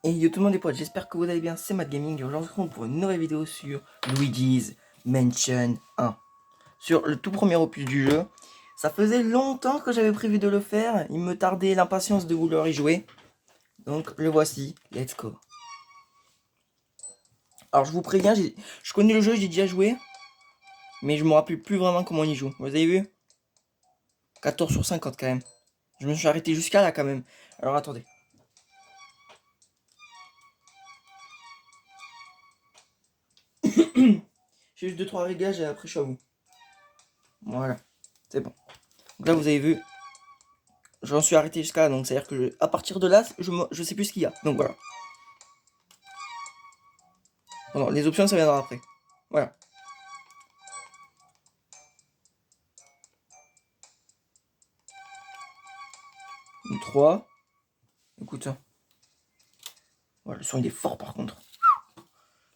Et yo tout le monde les potes, j'espère que vous allez bien, c'est Matt Gaming et aujourd'hui on se retrouve pour une nouvelle vidéo sur Luigi's Mansion 1. Sur le tout premier opus du jeu. Ça faisait longtemps que j'avais prévu de le faire, il me tardait l'impatience de vouloir y jouer. Donc le voici, let's go. Alors je vous préviens, je connais le jeu, j'ai déjà joué. Mais je me rappelle plus vraiment comment on y joue, vous avez vu? 14 sur 50 quand même. Je me suis arrêté jusqu'à là quand même. Alors attendez. J'ai juste 2-3 réglages et après je suis à vous. Voilà, c'est bon. Donc là vous avez vu, j'en suis arrêté jusqu'à là, donc c'est à dire que à partir de là, je sais plus ce qu'il y a. Donc voilà. Non, les options ça viendra après. Voilà. Une 3. Écoute ça. Voilà, le son il est fort par contre.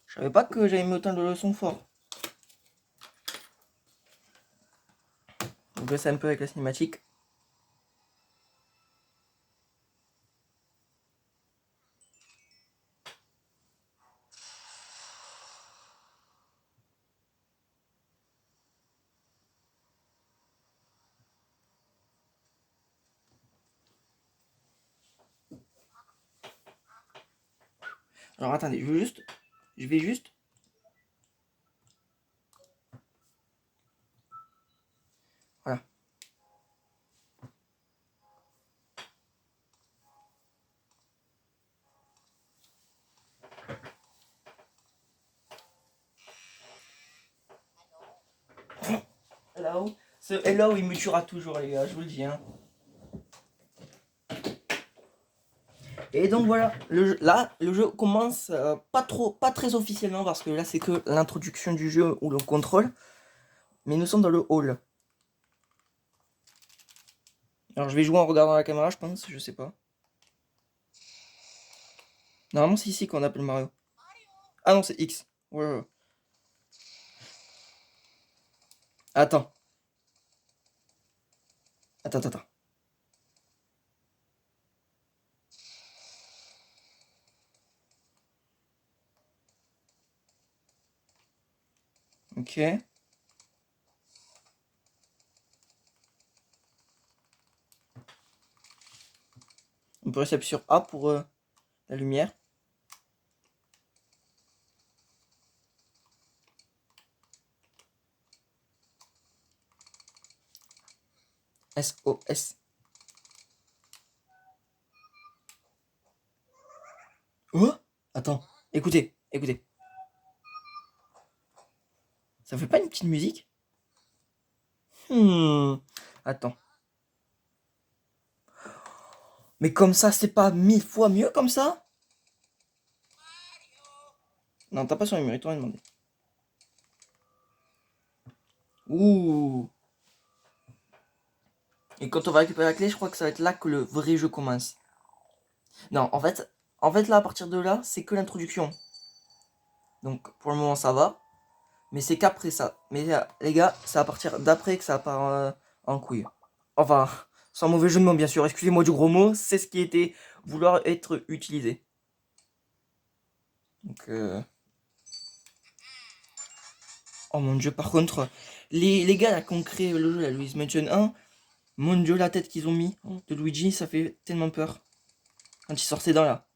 Je savais pas que j'avais mis autant de le son fort. On baisse un peu avec la cinématique. Alors attendez, je vais juste. Voilà. Hello. Ce hello il me tuera toujours les gars, je vous le dis hein. Et donc voilà, là le jeu commence pas très officiellement parce que là c'est que l'introduction du jeu où l'on contrôle. Mais nous sommes dans le hall. Alors je vais jouer en regardant la caméra je pense, je sais pas. Normalement c'est ici qu'on appelle Mario. Ah non c'est X. Ouais. Attends. Attends. Ok. On peut rester sur A pour la lumière. SOS. Oh. Attends. Écoutez. Ça fait pas une petite musique? Attends. Mais comme ça, c'est pas 1000 fois mieux comme ça? Non, t'as pas sur les murs, il t'aurait demandé. Ouh. Et quand on va récupérer la clé, je crois que ça va être là que le vrai jeu commence. Non, en fait là, à partir de là, c'est que l'introduction. Donc, pour le moment, ça va. Mais c'est qu'après ça. Mais les gars, c'est à partir d'après que ça part en couille. Enfin, sans mauvais jeu de mots, bien sûr. Excusez-moi du gros mot, c'est ce qui était vouloir être utilisé. Donc, oh mon dieu, par contre, les gars là qui ont créé le jeu, la Luigi's Mansion 1, mon dieu, la tête qu'ils ont mis de Luigi, ça fait tellement peur. Quand il sort ses dents là.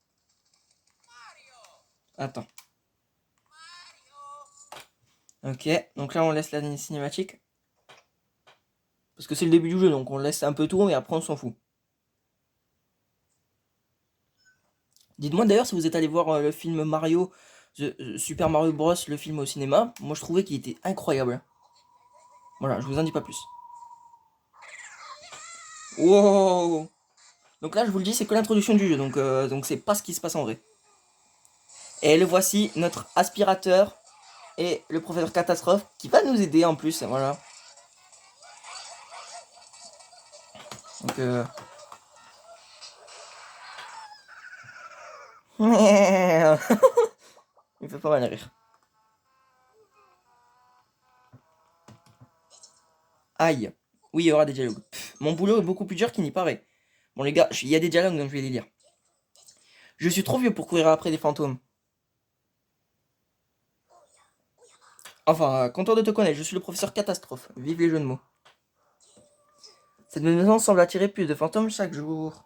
Attends. Ok, donc là on laisse la cinématique. Parce que c'est le début du jeu, donc on laisse un peu tout et après on s'en fout. Dites-moi d'ailleurs si vous êtes allé voir le film Mario, Super Mario Bros, le film au cinéma. Moi je trouvais qu'il était incroyable. Voilà, je vous en dis pas plus. Wow. Donc là je vous le dis, c'est que l'introduction du jeu, donc c'est pas ce qui se passe en vrai. Et le voici, notre aspirateur et le professeur Catastrophe qui va nous aider en plus, voilà. Donc il fait pas mal rire. Aïe. Oui, il y aura des dialogues. Pff, mon boulot est beaucoup plus dur qu'il n'y paraît. Bon les gars, il y a des dialogues donc je vais les lire. Je suis trop vieux pour courir après des fantômes. Enfin, content de te connaître, je suis le professeur Catastrophe. Vive les jeux de mots. Cette maison semble attirer plus de fantômes chaque jour.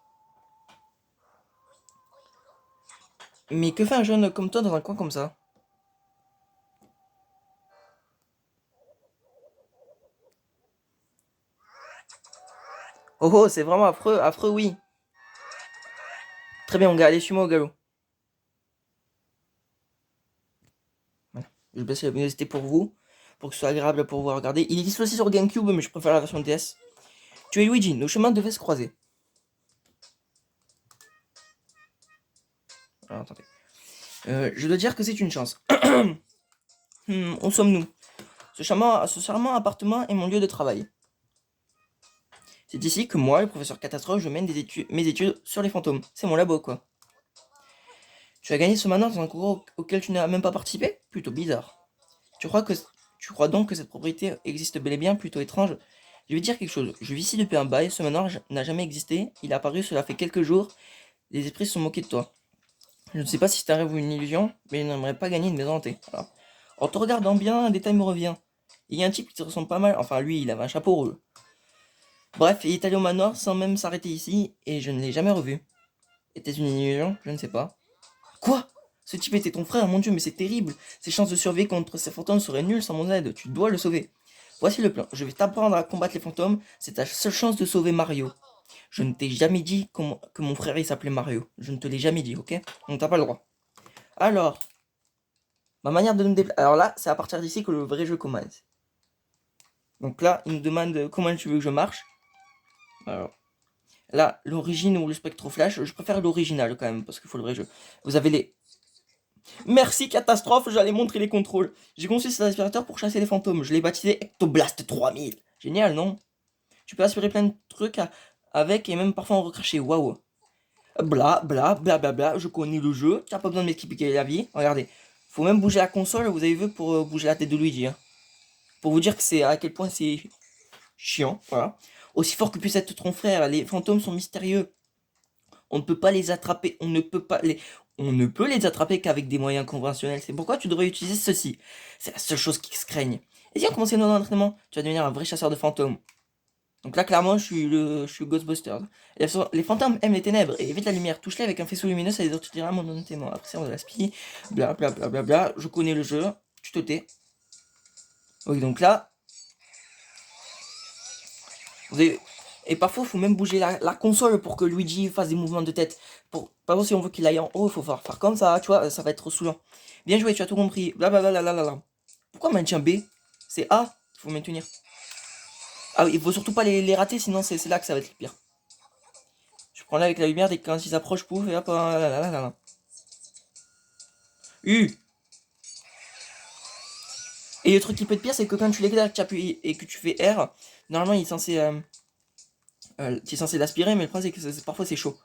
Mais que fait un jeune comme toi dans un coin comme ça? Oh oh, c'est vraiment affreux, affreux oui. Très bien, mon gars, allez, suis-moi au galop. Voilà. Je baisse la luminosité pour vous, pour que ce soit agréable pour vous à regarder. Il existe aussi sur GameCube, mais je préfère la version DS. Tu es Luigi, nos chemins devaient se croiser. Alors, attendez. Je dois dire que c'est une chance. Où sommes-nous? Ce charmant appartement est mon lieu de travail. C'est ici que moi, le professeur Catastrophe, je mène mes études sur les fantômes. C'est mon labo, quoi. Tu as gagné ce manoir dans un concours auquel tu n'as même pas participé? Plutôt bizarre. Tu crois donc que cette propriété existe bel et bien? Plutôt étrange. Je vais te dire quelque chose. Je vis ici depuis un bail. Ce manoir n'a jamais existé. Il est apparu, cela fait quelques jours. Les esprits se sont moqués de toi. Je ne sais pas si c'est un rêve ou une illusion, mais je n'aimerais pas gagner une maison hantée. Voilà. En te regardant bien, un détail me revient. Il y a un type qui te ressemble pas mal. Enfin, lui, il avait un chapeau rouge. Bref, il est allé au manoir sans même s'arrêter ici, et je ne l'ai jamais revu. Était-ce une illusion? Je ne sais pas. Quoi? Ce type était ton frère, mon dieu, mais c'est terrible. Ses chances de survie contre ces fantômes seraient nulles sans mon aide. Tu dois le sauver. Voici le plan. Je vais t'apprendre à combattre les fantômes. C'est ta seule chance de sauver Mario. Je ne t'ai jamais dit que mon frère il s'appelait Mario. Je ne te l'ai jamais dit, ok? Donc t'as pas le droit. Alors, ma manière de me déplacer. Alors là, c'est à partir d'ici que le vrai jeu commence. Donc là, il nous demande comment tu veux que je marche. Alors, là, l'origine ou le spectroflash, je préfère l'original quand même, parce qu'il faut le vrai jeu. Vous avez les... Merci Catastrophe, j'allais montrer les contrôles. J'ai conçu cet aspirateur pour chasser les fantômes. Je l'ai baptisé Ectoblast 3000. Génial, non? Tu peux aspirer plein de trucs avec et même parfois en recracher. Waouh. Bla bla bla bla bla. Je connais le jeu. Tu n'as pas besoin de m'expliquer la vie. Regardez. Faut même bouger la console, vous avez vu, pour bouger la tête de Luigi. Hein. Pour vous dire que c'est à quel point c'est chiant. Voilà. Aussi fort que puisse être ton frère, les fantômes sont mystérieux. On ne peut pas les attraper, on ne peut les attraper qu'avec des moyens conventionnels. C'est pourquoi tu devrais utiliser ceci. C'est la seule chose qui se craigne. Et si on commençait notre entraînement, tu vas devenir un vrai chasseur de fantômes. Donc là, clairement, je suis Ghostbusters. Les fantômes aiment les ténèbres et évitent la lumière. Touche-les avec un faisceau lumineux, ça les obtiendra momentanément. Après ça, on de la spie. Bla bla bla bla bla. Je connais le jeu. Tu te tais. Oui, donc là, vous avez... Et parfois, il faut même bouger la console pour que Luigi fasse des mouvements de tête. Par exemple, si on veut qu'il aille en haut, il faut faire comme ça, tu vois, ça va être saoulant. Bien joué, tu as tout compris. Blablabla. Pourquoi maintien B? C'est A qu'il faut maintenir. Ah oui, il faut surtout pas les rater, sinon c'est là que ça va être le pire. Je prends là avec la lumière, dès que quand ils s'approchent, pouf, et hop, là. Et le truc qui peut être pire, c'est que quand tu l'éclaires, que tu appuies et que tu fais R, normalement il est censé... tu es censé l'aspirer, mais le problème c'est que parfois c'est chaud.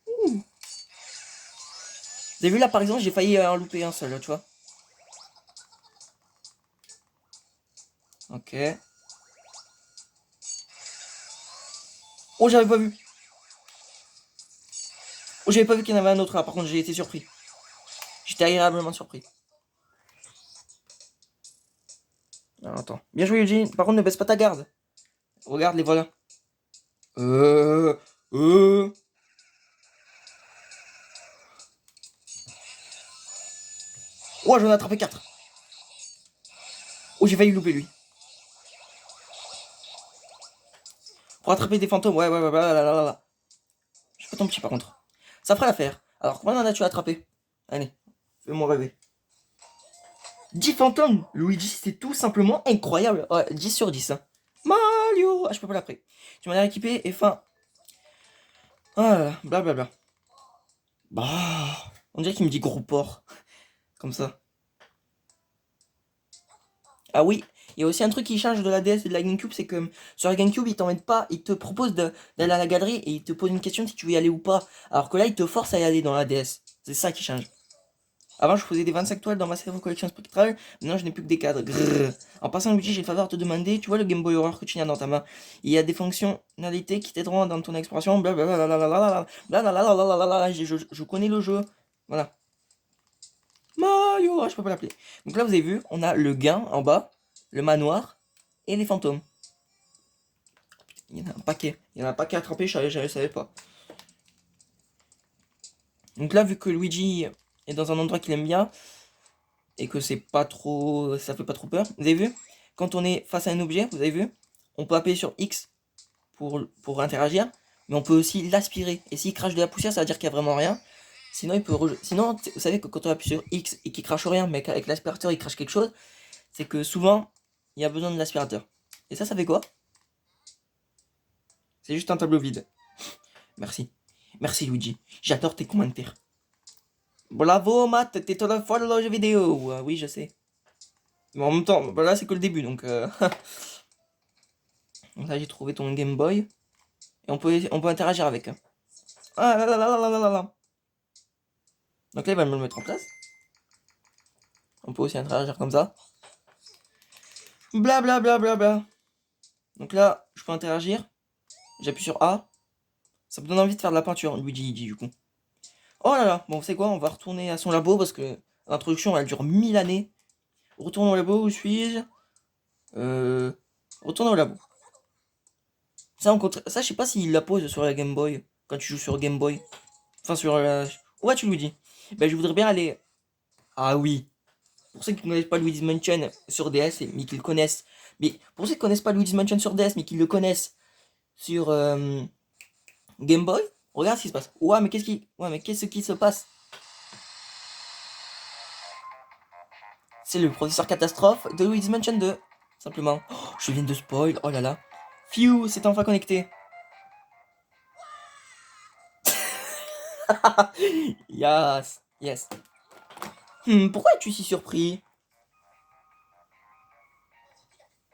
Ouh. Vous avez vu là par exemple, j'ai failli en louper un seul, tu vois. Ok. Oh, j'avais pas vu. Oh, j'avais pas vu qu'il y en avait un autre là, par contre j'ai été surpris. J'étais agréablement surpris. Alors, attends. Bien joué Eugene, par contre ne baisse pas ta garde. Regarde les voilà. Euh... Euh... Oh, j'en ai attrapé 4. Oh, j'ai failli louper lui. Pour attraper des fantômes, ouais, là. Je suis pas ton petit par contre. Ça ferait l'affaire. Alors, combien en as-tu attrapé? Allez, fais-moi rêver. 10 fantômes, Luigi, c'est tout simplement incroyable. Ouais, 10 sur 10. Hein. Mario, ah, je peux pas l'après. Tu m'as l'air équipé et fin. Ah, blablabla. Bah, on dirait qu'il me dit gros porc. Comme ça. Ah oui, il y a aussi un truc qui change de la DS et de la GameCube, c'est que sur la GameCube, il t'emmène pas, il te propose d'aller à la galerie et il te pose une question si tu veux y aller ou pas. Alors que là, il te force à y aller dans la DS. C'est ça qui change. Avant, je faisais des 25 toiles dans ma célèbre collection spectrale. Maintenant, je n'ai plus que des cadres. Grrr. En passant, Luigi, j'ai une faveur à te demander. Tu vois le Game Boy Horror que tu as dans ta main? Il y a des fonctionnalités qui t'aideront dans ton exploration. Blablabla. Blablabla. Je connais le jeu. Voilà. Mario, je peux pas l'appeler. Donc là, vous avez vu, on a le gain en bas, le manoir et les fantômes. Il y en a un paquet. Il y en a un paquet à attraper, je savais pas. Donc là, vu que Luigi est dans un endroit qu'il aime bien, et que c'est pas trop, ça fait pas trop peur. Vous avez vu? Quand on est face à un objet, vous avez vu? On peut appuyer sur X pour interagir, mais on peut aussi l'aspirer. Et s'il crache de la poussière, ça veut dire qu'il y a vraiment rien. Sinon, il peut sinon, vous savez que quand on appuie sur X et qu'il crache rien, mais qu'avec l'aspirateur il crache quelque chose, c'est que souvent il y a besoin de l'aspirateur. Et ça fait quoi? C'est juste un tableau vide. Merci. Merci Luigi. J'adore tes commentaires. Bravo Matt, t'es la fois de la jeu vidéo. Oui, je sais. Mais en même temps, bah là c'est que le début donc. Donc là j'ai trouvé ton Game Boy. Et on peut interagir avec. Ah là là là là là là là. Donc là il va me le mettre en place. On peut aussi interagir comme ça. Bla bla bla bla bla. Donc là je peux interagir. J'appuie sur A. Ça me donne envie de faire de la peinture, Luigi du coup. Oh là là, bon c'est quoi, on va retourner à son labo parce que l'introduction elle dure 1000 années. Retourne au labo, où suis-je? Retourne au labo. Ça, ça, je sais pas s'il la pose sur la Game Boy. Quand tu joues sur Game Boy. Enfin, sur la. Ouais, tu lui dis. Ben, je voudrais bien aller. Ah oui. Pour ceux qui ne connaissent pas Luigi's Mansion sur DS, mais qui le connaissent. Mais pour ceux qui ne connaissent pas Luigi's Mansion sur DS, mais qui le connaissent sur Game Boy, regarde ce qui se passe. Ouais, mais qu'est-ce qui se passe? C'est le professeur catastrophe de Luigi's Mansion 2. Simplement. Oh, je viens de spoil. Oh là là. Phew, c'est enfin connecté. Yes, yes. Pourquoi es-tu si surpris?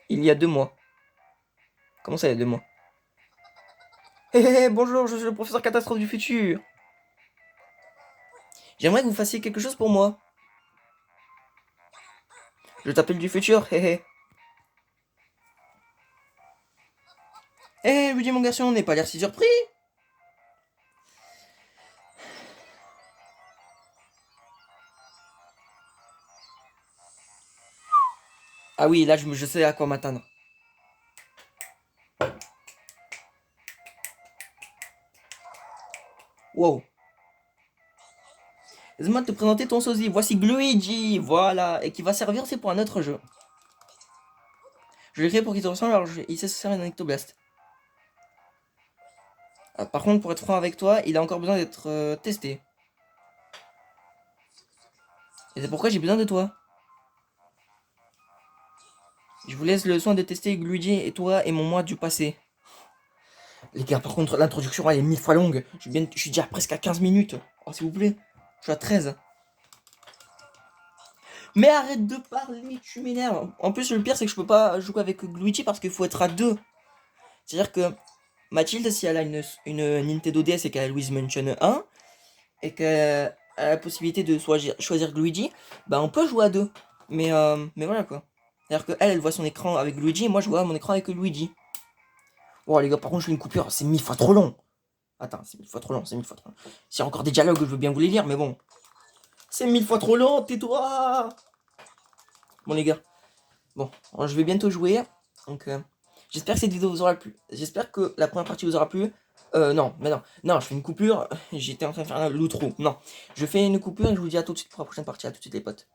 Il y a 2 mois. Comment ça, il y a 2 mois? Hé hé hé, bonjour, je suis le professeur catastrophe du futur. J'aimerais que vous fassiez quelque chose pour moi. Je t'appelle du futur, hé hé. Hé, lui dis mon garçon, on n'est pas l'air si surpris. Ah oui, là, je sais à quoi m'attendre. Wow. Laisse-moi te présenter ton sosie. Voici Luigi, voilà, et qui va servir aussi pour un autre jeu. Je l'ai créé pour qu'il te ressemble, alors il sait se servir d'un ectoblast. Ah, par contre, pour être franc avec toi, il a encore besoin d'être testé. Et c'est pourquoi j'ai besoin de toi. Je vous laisse le soin de tester Luigi et toi et mon moi du passé. Les gars, par contre, l'introduction, elle est 1000 fois longue. Je suis déjà presque à 15 minutes. Oh, s'il vous plaît. Je suis à 13. Mais arrête de parler, tu m'énerves. En plus, le pire, c'est que je peux pas jouer avec Luigi parce qu'il faut être à 2. C'est-à-dire que Mathilde, si elle a une Nintendo DS et qu'elle a Luigi's Mansion 1, et qu'elle a la possibilité de choisir Luigi, bah on peut jouer à 2. Mais voilà quoi. C'est-à-dire qu'elle, elle voit son écran avec Luigi et moi je vois mon écran avec Luigi. Oh les gars, par contre, je fais une coupure, c'est 1000 fois trop long. Attends, c'est 1000 fois trop long, c'est 1000 fois trop long. S'il y a encore des dialogues, je veux bien vous les lire, mais bon. C'est 1000 fois trop long, tais-toi. Bon les gars, bon, alors, je vais bientôt jouer, donc j'espère que cette vidéo vous aura plu. J'espère que la première partie vous aura plu. Non, mais non, non, je fais une coupure. J'étais en train de faire l'outro. Non, je fais une coupure et je vous dis à tout de suite pour la prochaine partie. À tout de suite les potes.